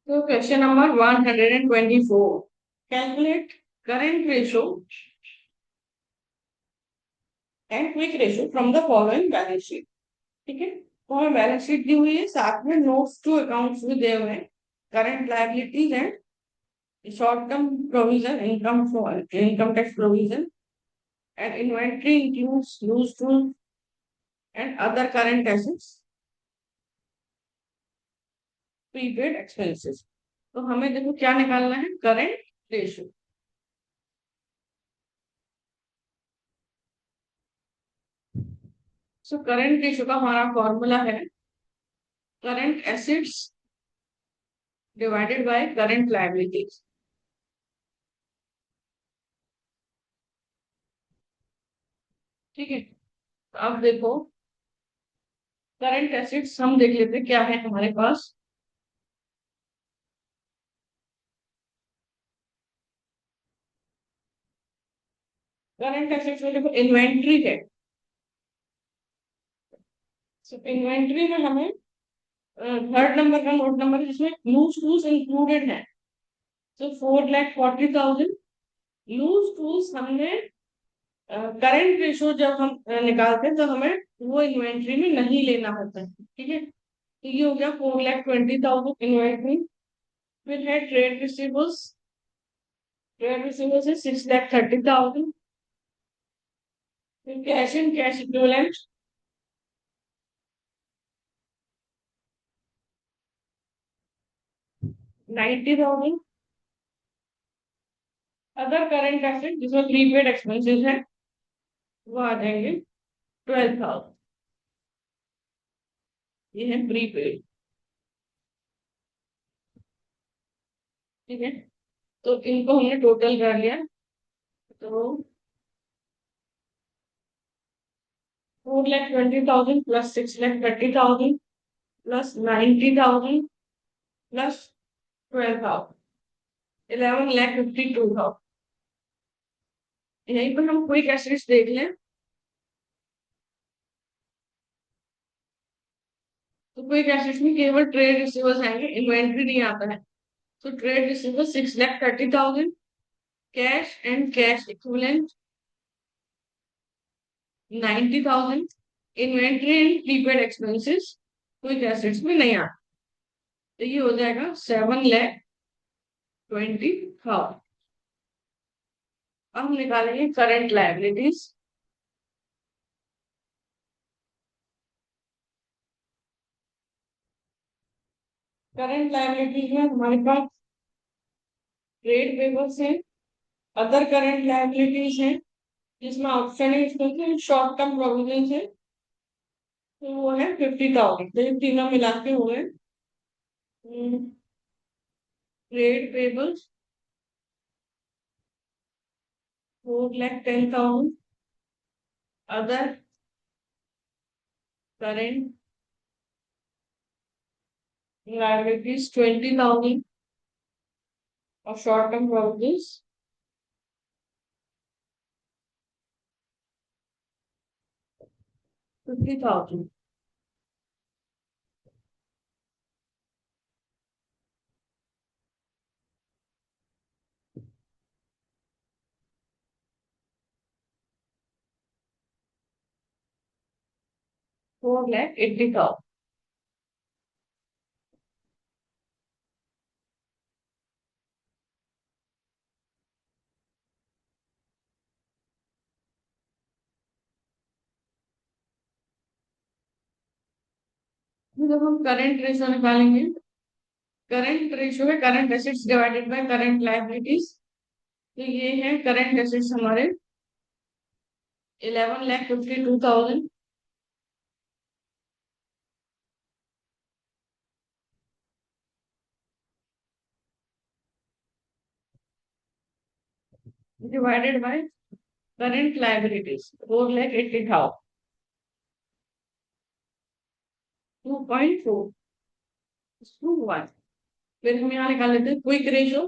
So question number 124. Calculate current ratio and quick ratio from the following balance sheet. ठीक है, तो हमें balance sheet दी हुई है, साथ में नोट्स टू अकाउंट्स भी दिए हुए हैं, current liabilities and short term provision, income tax provision and inventory includes used to and other current assets, prepaid expenses. तो हमें देखो क्या निकालना है, current ratio. So current ratio का हमारा फॉर्मूला है current assets divided by current liabilities. ठीक है, तो अब देखो करंट एसेट्स हम देख लेते हैं क्या है हमारे पास। करंट एसेट्स में देखो इन्वेंट्री है। सो इन्वेंट्री में हमें थर्ड नंबर का नोट नंबर है जिसमें लूज टूल्स इंक्लूडेड है। सो 4,40,000 लूज टूल्स हमने करंट रेशो जब हम निकालते हैं तो हमें वो इन्वेंट्री में नहीं लेना होता है। ठीक है, तो ये हो गया 4,20,000 इन्वेंट्री। फिर है ट्रेड रिसीवेबल्स। ट्रेड रिसीवेबल्स है 6,30,000। फिर cash and cash equivalent 90,000। Other current asset जिसमें प्रीपेड एक्सपेंसेस है वो आ जाएंगे 12,000। ये है प्रीपेड। ठीक है, तो इनको हमने टोटल कर लिया। तो 4,20,000 प्लस 6,30,000 प्लस 90,000 प्लस 12,000, 11,52,000। यहीं पर हम क्विक एसेट्स देख लें तो क्विक एसेट्स में केवल ट्रेड रिसीवर्स आएंगे, इन्वेंट्री नहीं आता है। तो trade receivers 6,30,000, cash and cash equivalent 90,000, inventory and prepaid expenses quick assets में नहीं आता। तो ये हो जाएगा 7,20,000। अब हम निकालेंगे करंट लायबिलिटीज। करंट लायबिलिटीज में हमारे पास ट्रेड पेपर्स है, अदर करंट लायबिलिटीज है जिसमें ऑप्शन है इसमें शॉर्ट टर्म प्रोविजन है, तो वो है 50,000। तो ये तीनों मिला के हुए trade payables 4,10,000, other current liabilities 20,000 और शॉर्ट टर्म प्रोविजन 50,000। 4,80,000। जब हम करंट रेशो निकालेंगे, करंट रेशो है current assets divided by current liabilities. तो ये है करंट एसेट्स हमारे 11,52,000, divided by current liabilities 4,80,000, 2.4 to 1। फिर हम यहाँ निकाल लेते हैं क्विक रेशो।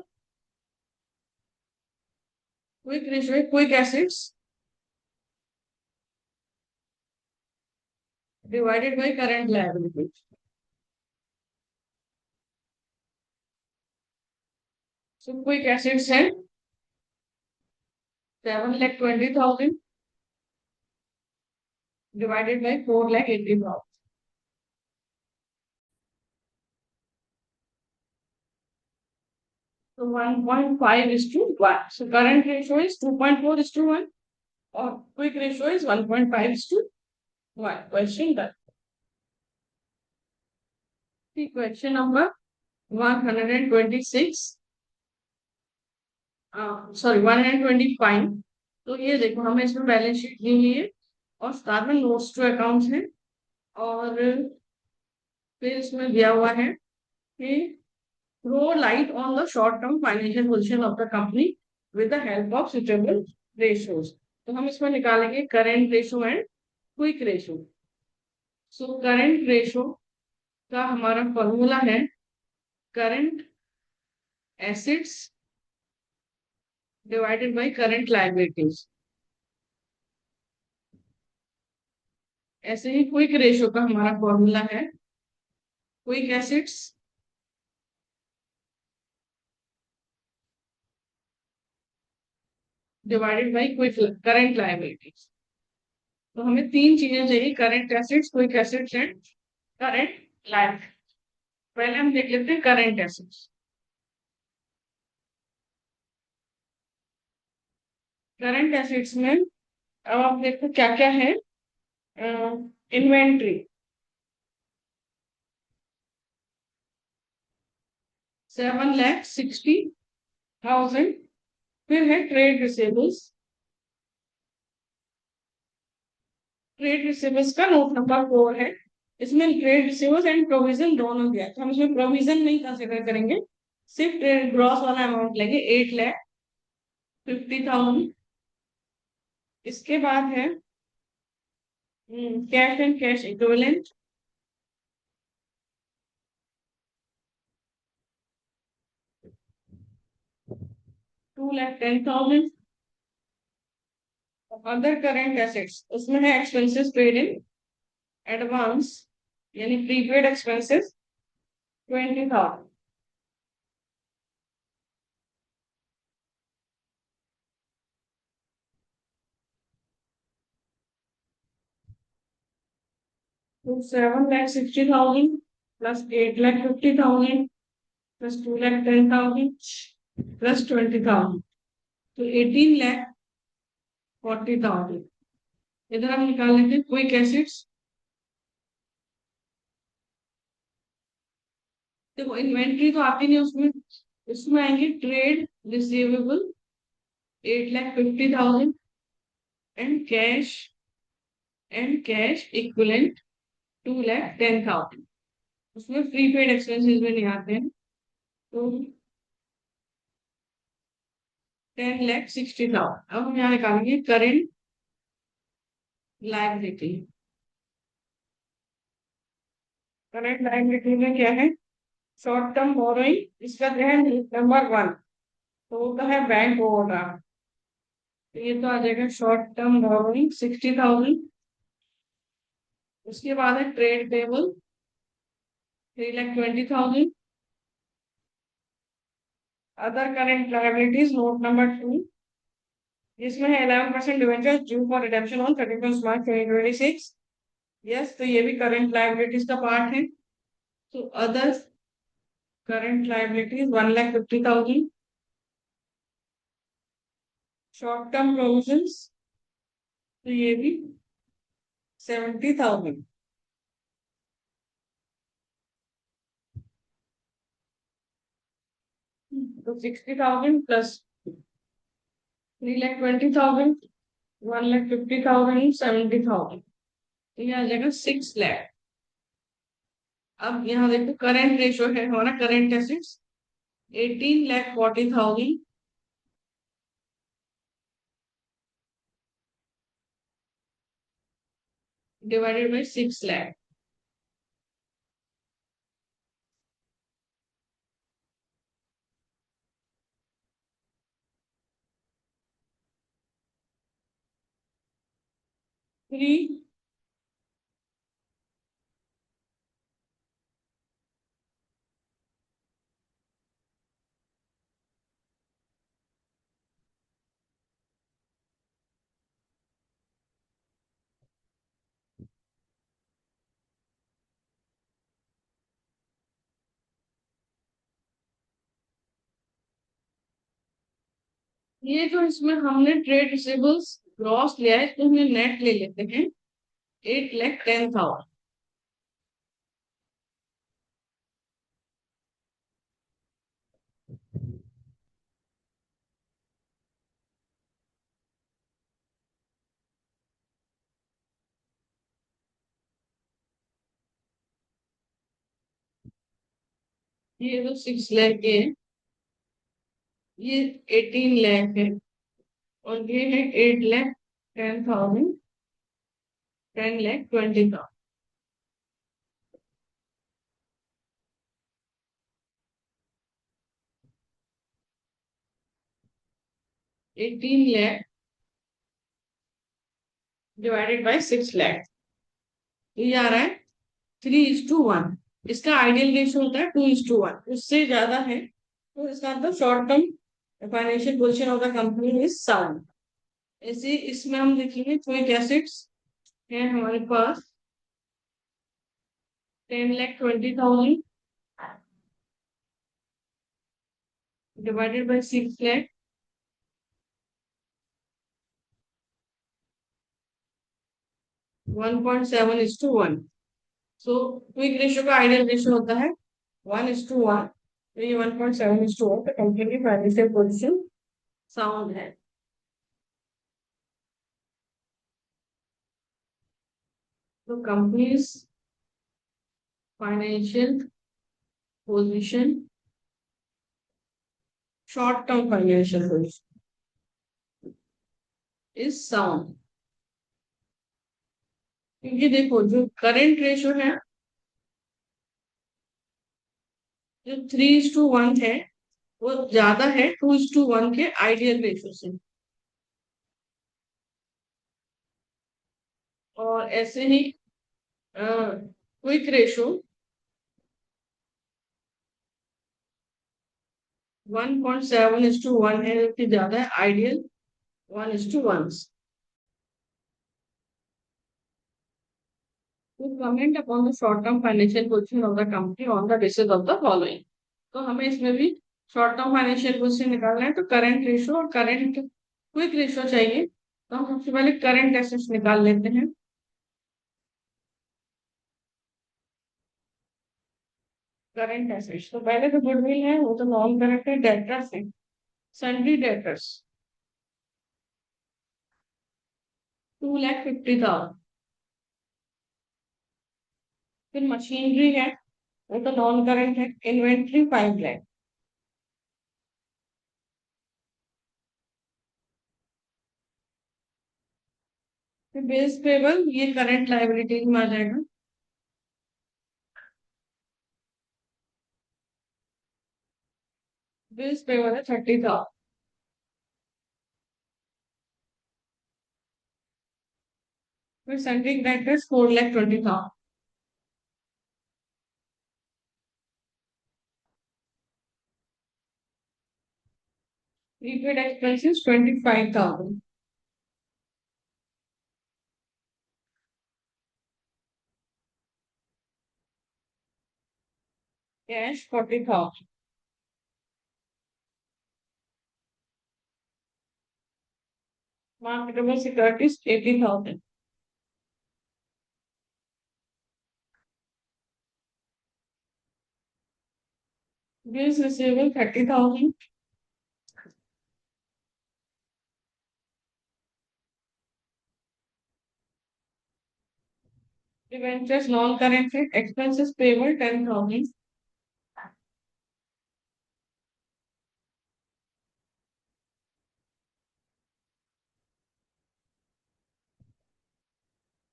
क्विक रेशो है quick assets divided by current liabilities. So quick assets है 7,20,000 divided by 4,80,000. So 1.5 is to 1. So current ratio is 2.4 is to 1 or quick ratio is 1.5 is to 1. Question done. See question number 126. Sorry 125. तो ये देखो हमें इसमें balance sheet दी हुई है और साथ में नोट्स टू अकाउंट्स है और फिर इसमें दिया हुआ है कि through light on the short term financial position of the company with the help of suitable ratios. तो हम इसमें निकालेंगे current ratio and quick ratio. So current ratio का हमारा फॉर्मूला है current assets divided by current liabilities. ऐसे ही quick ratio का हमारा फॉर्मूला है quick assets divided by quick current liabilities. तो हमें तीन चीजें चाहिए current assets quick assets and current liability. पहले हम देख लेते हैं करंट एसेट्स. करंट एसेट्स में अब आप देखो क्या क्या है. इन्वेंट्री 7,60,000. फिर है ट्रेड रिसेबल्स. ट्रेड रिसेबल्स का नोट नंबर 4 है. इसमें ट्रेड रिसेबल्स एंड प्रोविजन दोनों दिया है तो हम इसमें प्रोविजन नहीं कंसिडर करेंगे. सिर्फ ट्रेड ग्रॉस वाला अमाउंट लेंगे 8,50,000. इसके बाद है cash and cash equivalent 2,10,000. Other current assets उसमें है एक्सपेंसेस पेड इन एडवांस यानी प्रीपेड एक्सपेंसेस 20,000. तो 7,60,000 प्लस 8,50,000 प्लस 2,10,000 प्लस 20,000 तो 18,40,000. इधर हम निकाल लेते हैं क्विक एसिड्स. देखो इन्वेंट्री तो आती नहीं उसमें. इसमें आएंगे trade receivable 8,50,000 and cash equivalent 2,10,000. उसमें प्रीपेड एक्सपेंसेस भी नहीं आते हैं तो 10,60,000. अब हम यहाँ निकालेंगे करेंट लायबिलिटी. करंट लायबिलिटी में क्या है शॉर्ट टर्म बोरोइंग. इसका जो है नंबर 1 तो वो तो है बैंक ओवरड्राफ्ट. तो ये तो आ जाएगा शॉर्ट टर्म बोरोइंग 60,000. उसके बाद है trade payable 3,20,000. Other current liabilities note number 2 जिसमें है 11% debentures due for redemption on 31 March 2026. Yes तो ये भी करंट लायबिलिटीज का पार्ट है. तो other current liabilities 1,50,000. Short term provisions तो ये भी 70,000. तो 60,000 प्लस 3,20,000 1,50,000 70,000 तो ये आ जाएगा 6 लाख. अब यहाँ देखो करंट रेशो है हमारा current assets 18,40,000 divided by 6 lakh. Three ये जो इसमें हमने ट्रेड रिसीवेबल्स ग्रॉस लिया है, इसको हम नेट ले लेते हैं 8,10,000। ये तो 6 लाख के है, ये 18 लाख है, और ये है 8,10,000, 10,20,000। 18 लाख डिवाइडेड बाई 6 लाख, ये आ रहा है 3:1। इसका आइडियल रेशियो होता है 2:1, उससे ज्यादा है तो इसका मतलब short term financial position of the company is sound. ऐसे इसमें हम देखेंगे क्विक एसेट्स है हमारे पास 10,20,000 divided by 6 lakh, 1.7:1। So quick ratio का आइडियल रेशियो होता है 1:1, तो ये 1.7:1, तो कंपनी की फाइनेंशियल पोजीशन साउंड है। तो companies financial position, short term financial position is sound. क्योंकि देखो जो करंट रेशियो है, जो 3:1 है, वो ज्यादा है 2:1 के आइडियल रेशियो से। और ऐसे ही क्विक रेशियो 1.7:1 है, जो कि ज्यादा है ideal 1:1। To comment upon the short-term financial position of the company on the basis of the following। तो हमें इसमें भी शॉर्ट टर्म फाइनेंशियल पोजीशन निकालना है, तो करंट रेशियो और करंट क्विक रेशियो चाहिए। तो हम सबसे पहले करंट एसेट्स निकाल लेते हैं। करंट एसेट्स तो पहले तो गुडविल है, वो तो नॉन करंट है, डेटर्स है, सन्ड्री डेटर्स 2,50,000। फिर मशीनरी है, वो तो नॉन करंट है, इन्वेंट्री 5 लाख। फिर बेस पेबल, ये करंट लाइबिलिटीज में आ जाएगा। बेस पेबल है 30,000। फिर sundry debtors 4,20,000। Prepaid expenses 25,000। Cash 40,000। Marketable securities 80,000। Bills receivable 30,000। Debentures non current है, एक्सपेंसेस पेबल 10,000।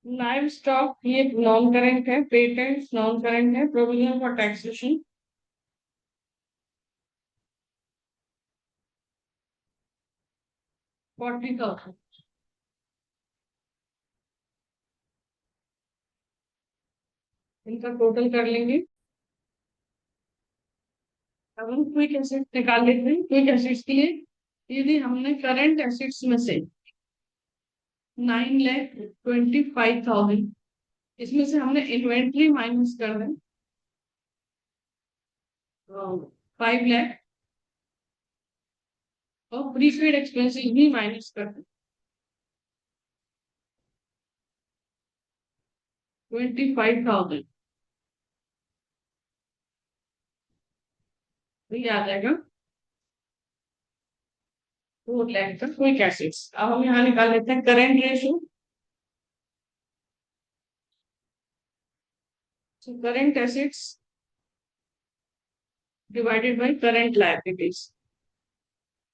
लाइव स्टॉक ये नॉन करेंट है, पेटेंट्स नॉन करेंट है, प्रोविजन फॉर टैक्सेशन 40,000। इनका टोटल कर लेंगे। अब हम क्विक एसेट निकाल लेते हैं। क्विक एसेट्स के लिए यदि हमने करंट एसेट्स में से 9,25,000, इसमें से हमने इन्वेंट्री माइनस कर दें 5 लाख, और प्रीपेड एक्सपेंसेस भी माइनस कर दो 25,000, तो ये आ जाएगा 4 लाख का क्विक एसेट्स। अब हम यहाँ निकाल लेते हैं current ratio. So current assets divided by current liabilities.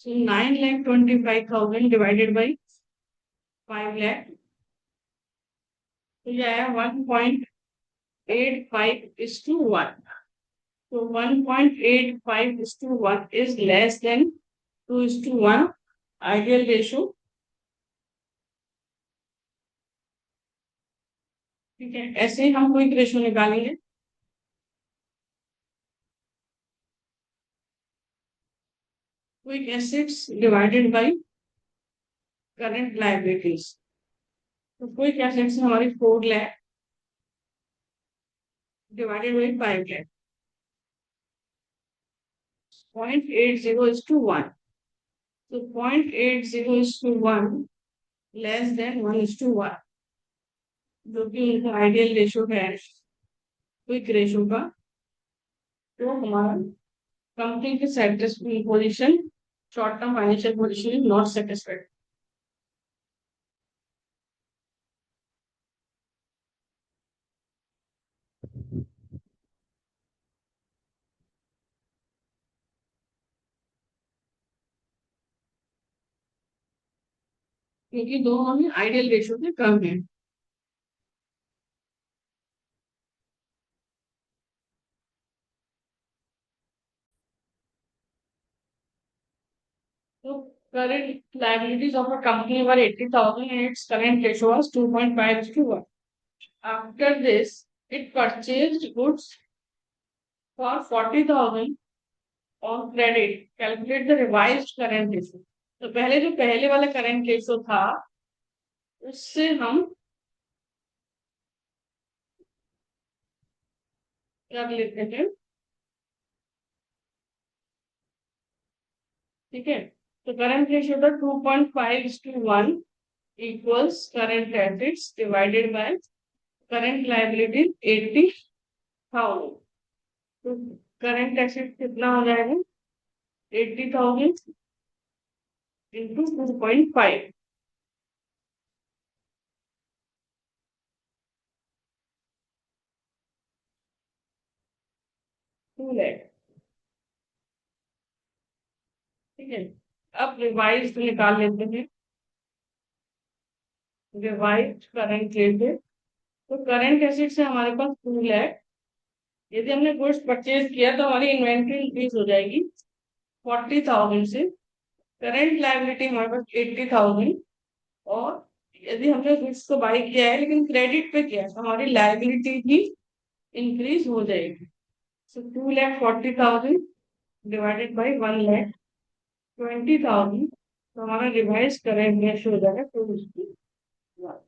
So 9,25,000 divided by 5 lakh. तो यह है 1.85:1. So 1.85:1 is less than 2:1 ideal ratio. ठीक है, ऐसे ही हम क्विक रेशियो निकालेंगे। Quick assets divided by current liabilities. तो क्विक एसेट्स हमारी 4 lakh divided by 5 lakh, 0.80:1. So 0.80:1 less than 1:1, जो कि उनका आइडियल रेशियो है क्विक रेशियो का। तो हमारा कंपनी की satisfied position, short term financial position is not satisfied. क्योंकि दोनों में आइडियल रेशियो से कम है। तो current liabilities of a company were 80,000 and its current ratio was 2.5:1. After this, it purchased goods for 40,000 on credit. Calculate the revised current ratio. तो पहले जो पहले वाला करंट रेशियो था उससे हम कर लेते हैं। ठीक है, तो करंट रेशियो था 2.5:1 equals current assets divided by current liability 80,000। तो करंट एसेट कितना हो जाएगा 80,000 इंटू 2.5। 2 लाख। ठीक है, अब रिवाइज निकाल लेते हैं। Revise current ratio. तो करंट एसेट से हमारे पास 2 लाख। यदि हमने गुड्स परचेज किया तो हमारी इन्वेंट्री इंक्रीज हो जाएगी 40,000 से। करंट लायबिलिटी हमारे पास 80,000। और यदि हमने गुड्स को बाई किया है लेकिन क्रेडिट पे किया है तो हमारी लायबिलिटी भी इंक्रीज हो जाएगी। सो 2,40,000 डिवाइडेड बाई 1,20,000। तो हमारा रिवाइज करंट रेशियो हो जाएगा 2:1।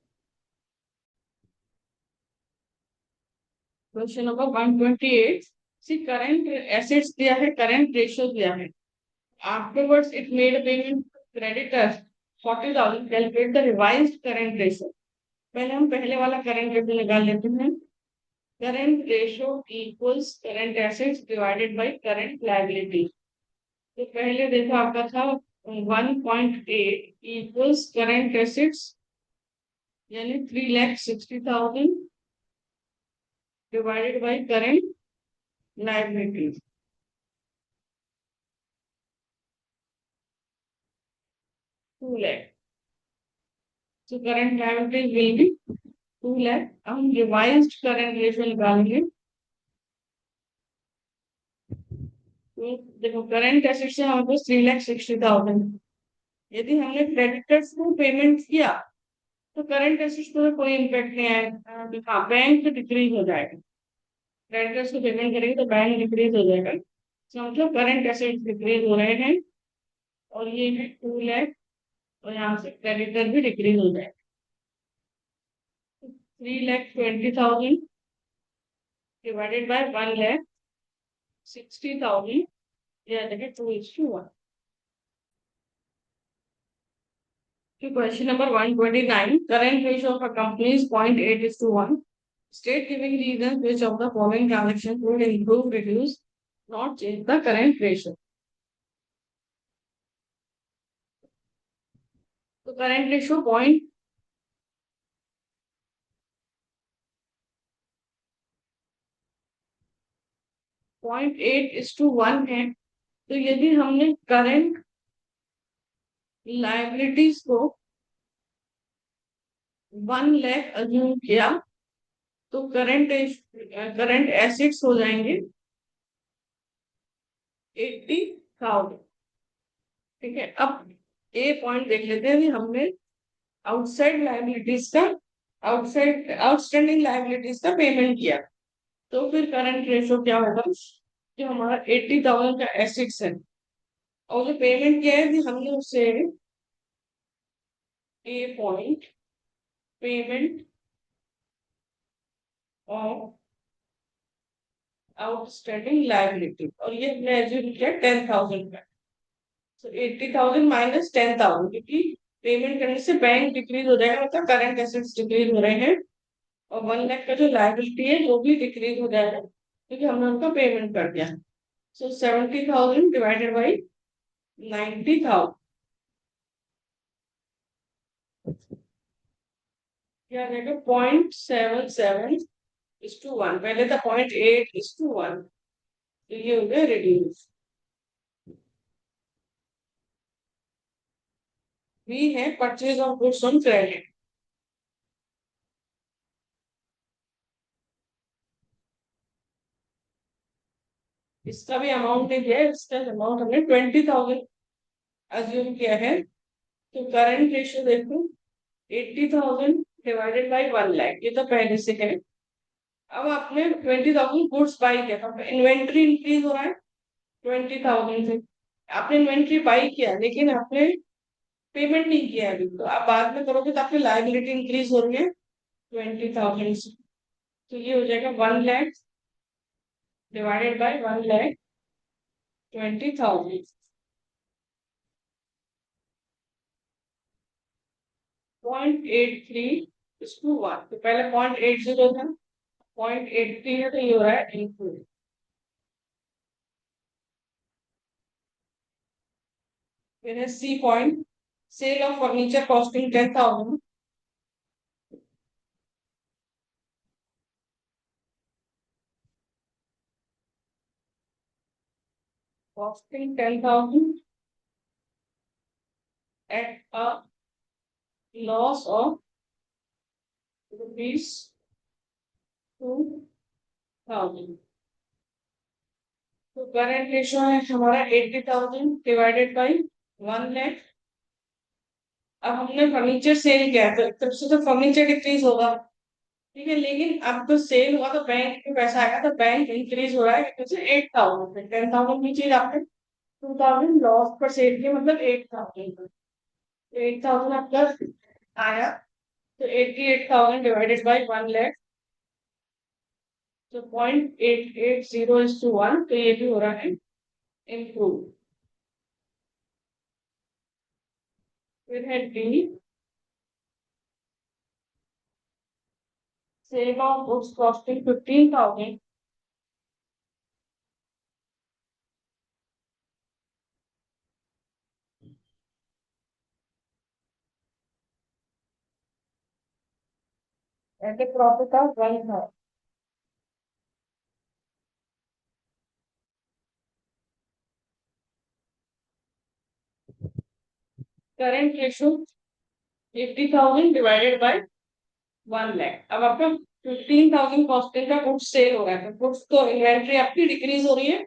Question number 128। सी करंट एसेट्स दिया है, करंट रेशियो दिया है। Afterwards it made a payment creditors 40,000। Calculate the revised current ratio. पहले हम पहले वाला करंट रेशियो निकाल लेते हैं। Current ratio equals current assets divided by current liability. तो पहले देखो आपका था 1.8 इक्वल्स करंट एसेट्स यानी 3,60,000 divided by current liabilities 2 lakh. So current liabilities will be 2 lakh. हम रिवाइज्ड करंट रेशियो निकालेंगे। तो देखो करंट एसेट से हमारे पास 3,60,000। यदि हमने क्रेडिटर्स को पेमेंट किया तो करंट एसेट्स पर कोई इम्पैक्ट नहीं आएगा। हाँ, बैंक डिक्रीज हो जाएगा। क्रेडिटर्स को पेमेंट करेंगे तो बैंक डिक्रीज हो जाएगा। तो मतलब करंट एसेट्स डिक्रीज हो रहे हैं और ये है 2 लाख। और यहाँ से क्रेडिटर भी डिक्रीज हो जाएगा। 3,20,000 डिवाइडेड बाय 1,60,000 या जगह 2:1। Question number 129. Current ratio of a company is 0.8:1. State giving reasons which of the following transactions would improve, reduce, not change the current ratio. तो current ratio 0.8:1 है, तो यदि हमने करंट लाइबिलिटीज को 1 लाख अज्यूम किया तो करंट एसेट्स हो जाएंगे 80,000। ठीक है, अब ए पॉइंट देख लेते हैं कि हमने आउटसाइड लाइबिलिटीज का आउटस्टैंडिंग लाइबिलिटीज का पेमेंट किया, तो फिर करंट रेशो क्या होगा, जो हमारा 80,000 का एसेट्स है और जो पेमेंट किया है कि हमने उससे a point payment of outstanding liability, और ये हमने एज्यूम किया 10,000 का। तो 80,000 माइनस 10,000, क्योंकि पेमेंट करने से बैंक डिक्रीज हो जाएगा, मतलब करंट एसेट्स डिक्रीज हो रहे हैं, और 1 लाख का जो लाइबिलिटी है वो भी डिक्रीज हो जाएगा क्योंकि हमने उनका पेमेंट कर दिया। सो 70,000 डिवाइडेड बाई 90,000 क्या आ जाएगा, 0.77:1। पहले था 0.8:1, तो ये हो गया रिड्यूस। बी है purchase of goods on credit. इसका भी अमाउंट नहीं दिया है, इसका अमाउंट हमने 20,000 अज्यूम किया है। तो करंट रेशियो देखो 80,000 डिवाइडेड बाई 1 लाख, ये तो पहले से है। अब आपने 20,000 गुड्स बाई किया, तो इन्वेंट्री इंक्रीज हो रहा है 20,000 से। आपने इन्वेंट्री बाई किया लेकिन आपने पेमेंट नहीं किया है अभी, तो आप बाद में करोगे तो आपकी लाइबिलिटी इंक्रीज हो रही है 20,000 से। तो ये हो जाएगा 1 लाख डिवाइडेड बाई 1,20,000, 0.83:1। तो पहले 0.80 था, 0.83 है, तो ये हो रहा है इंक्लूड। फिर है C point, sale of furniture costing 10,000, costing 10,000 at a loss of rupees 2,000। तो करंट रेशो है हमारा 80,000 डिवाइडेड बाई 1 लाख। अब हमने फर्नीचर सेल किया है तो एक तरफ से तो फर्नीचर डिक्रीज होगा, ठीक है, लेकिन अब तो सेल हुआ तो बैंक में पैसा आएगा, तो बैंक इंक्रीज हो रहा है कितने से 8,000 से। 10,000 की चीज आपने 2,000 लॉस पर सेल किया, मतलब 8,000। 8,000 आपका आया, तो 88,000 डिवाइडेड बाई 1 लाख, तो 0.8801, तो ये भी हो रहा है इम्प्रूव। फिर है D, sale of goods costing 15,000 at a profit of 1,000। Current ratio 80,000 divided by 1 lakh. अब आपका 15,000 कॉस्टिंग का गुड्स सेल हो रहा है, तो गुड्स तो इन्वेंट्री आपकी डिक्रीज हो रही है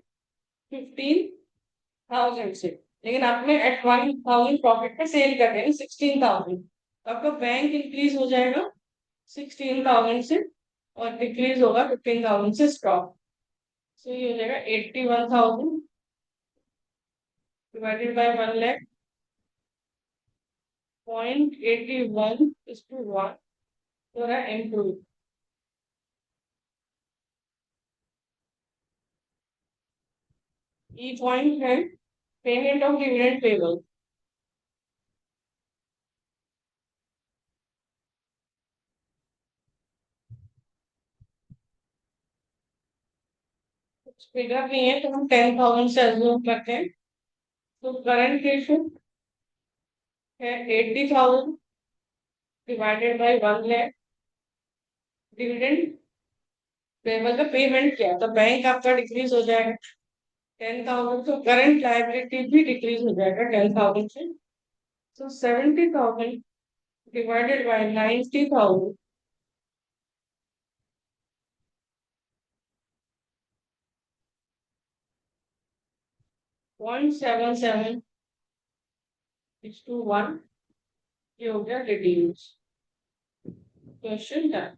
15,000 से, लेकिन आपने एट 1,000 प्रॉफिट पे सेल कर रहे हैं 16,000, तो आपका बैंक इंक्रीज हो जाएगा 16,000 से और डिक्रीज होगा 15,000 से स्टॉक। सो ये हो जाएगा 81,000 डिवाइडेड बाय 1 लाख, 0.81:1 तो रहा इम्प्रूव। ई पॉइंट है payment of dividend payable. Figure नहीं है तो हम 10,000 से अज्यूम करते हैं। तो करंट रेशियो है 80,000 divided by 1 lakh. Dividend payable का पेमेंट किया तो बैंक आपका डिक्रीज हो जाएगा 10,000, तो करंट लायबिलिटी भी डिक्रीज हो जाएगा 10,000 से। तो 70,000 divided by 90,000, 0.77 is to 1, ये हो गया रिड्यूस। Question done.